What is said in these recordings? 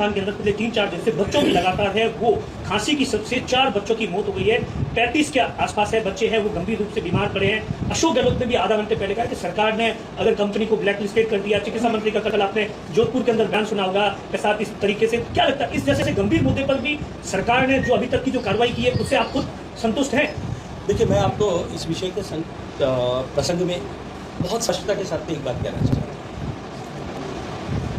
राजस्थान के अंदर पिछले 3-4 दिन से बच्चों की लगातार है वो खांसी की सबसे 4 बच्चों की मौत हो गई है। 35 के आसपास है बच्चे हैं वो गंभीर रूप से बीमार पड़े हैं। अशोक गहलोत ने भी आधा घंटे पहले कहा कि सरकार ने अगर कंपनी को ब्लैकलिस्टेड कर दिया। चिकित्सा मंत्री का कल आपने जोधपुर के अंदर बयान सुना होगा के साथ इस तरीके से क्या लगता है इस जैसे गंभीर मुद्दे पर भी सरकार ने जो अभी तक की जो कार्रवाई की है उससे आप खुद संतुष्ट हैं? देखिए, मैं आपको इस विषय के प्रसंग में बहुत स्पष्टता के साथ एक बात कहना चाहता हूँ।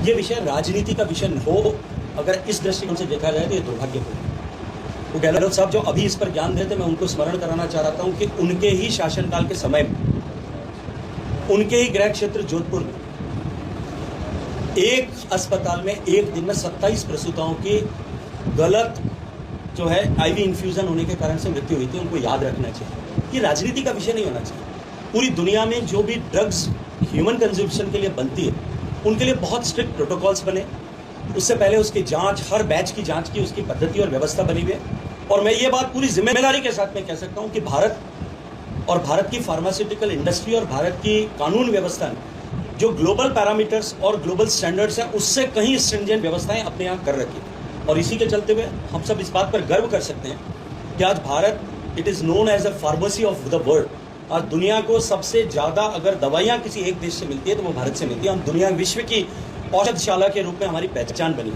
ये विषय राजनीति का विषय हो अगर इस दृष्टिकोण से देखा जाए तो ये दुर्भाग्यपूर्ण। वो गहलोत साहब जो अभी इस पर ज्ञान देते, मैं उनको स्मरण कराना चाह रहा हूँ कि उनके ही शासनकाल के समय में उनके ही गृह क्षेत्र जोधपुर में एक अस्पताल में एक दिन में 27 प्रसूताओं की गलत जो है आईवी इन्फ्यूजन होने के कारण से मृत्यु हुई थी। उनको याद रखना चाहिए, ये राजनीति का विषय नहीं होना चाहिए। पूरी दुनिया में जो भी ड्रग्स ह्यूमन कंज्यूम्पशन के लिए बनती है उनके लिए बहुत स्ट्रिक्ट प्रोटोकॉल्स बने। उससे पहले उसकी जांच, हर बैच की जांच की उसकी पद्धति और व्यवस्था बनी हुई है। और मैं ये बात पूरी जिम्मेदारी के साथ में कह सकता हूं कि भारत और भारत की फार्मास्यूटिकल इंडस्ट्री और भारत की कानून व्यवस्था ने जो ग्लोबल पैरामीटर्स और ग्लोबल स्टैंडर्ड्स हैं उससे कहीं स्ट्रिंजेंट व्यवस्थाएं अपने यहाँ कर रखी है। और इसी के चलते हुए हम सब इस बात पर गर्व कर सकते हैं कि आज Bharat, it is known as a pharmacy of the world. आज दुनिया को सबसे ज्यादा अगर दवाइयां किसी एक देश से मिलती है तो वो भारत से मिलती है। हम दुनिया विश्व की औषधशाला के रूप में हमारी पहचान बनी।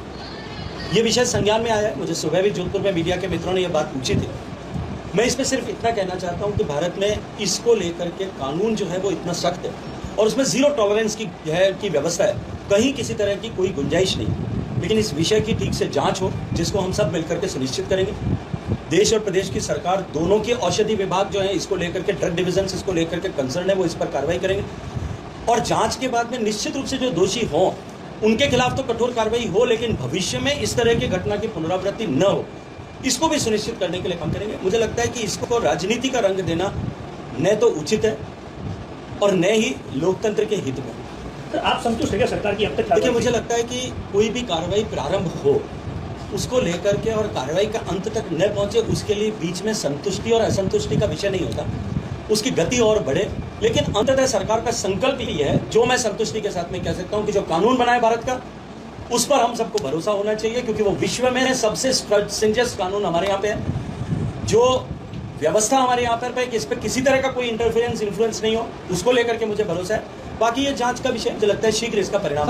ये विषय संज्ञान में आया है। मुझे सुबह भी जोधपुर में मीडिया के मित्रों ने यह बात पूछी थी। मैं इसमें सिर्फ इतना कहना चाहता हूं कि भारत में इसको लेकर के कानून जो है वो इतना सख्त है और उसमें जीरो टॉलरेंस की व्यवस्था है। कहीं किसी तरह की कोई गुंजाइश नहीं। लेकिन इस विषय की ठीक से जांच हो जिसको हम सब मिलकर के सुनिश्चित करेंगे। देश और प्रदेश की सरकार दोनों के औषधि विभाग जो है इसको लेकर के, ड्रग डिविजन इसको लेकर के कंसर्न है, वो इस पर कार्रवाई करेंगे। और जांच के बाद में निश्चित रूप से जो दोषी हों उनके खिलाफ तो कठोर कार्रवाई हो, लेकिन भविष्य में इस तरह की घटना की पुनरावृत्ति न हो इसको भी सुनिश्चित करने के लिए काम करेंगे। मुझे लगता है कि इसको राजनीति का रंग देना न तो उचित है और न ही लोकतंत्र के हित में। तो आप संतुष्ट हैं क्या सरकार की अब तक? देखिए, मुझे लगता है कि कोई भी कार्रवाई प्रारंभ हो उसको लेकर के और कार्रवाई का अंत तक न पहुंचे उसके लिए बीच में संतुष्टि और असंतुष्टि का विषय नहीं होता। उसकी गति और बढ़े, लेकिन अंततः सरकार का संकल्प ही है, जो मैं संतुष्टि के साथ में कह सकता हूं कि जो कानून बना है भारत का उस पर हम सबको भरोसा होना चाहिए, क्योंकि वो विश्व में सबसे स्ट्रिंजेंट कानून हमारे यहाँ पे है। जो व्यवस्था हमारे यहाँ पर है कि इस पर किसी तरह का कोई इंटरफेरेंस, इन्फ्लुएंस नहीं हो, उसको लेकर के मुझे भरोसा है। बाकी ये जांच का विषय मुझे लगता है शीघ्र इसका परिणाम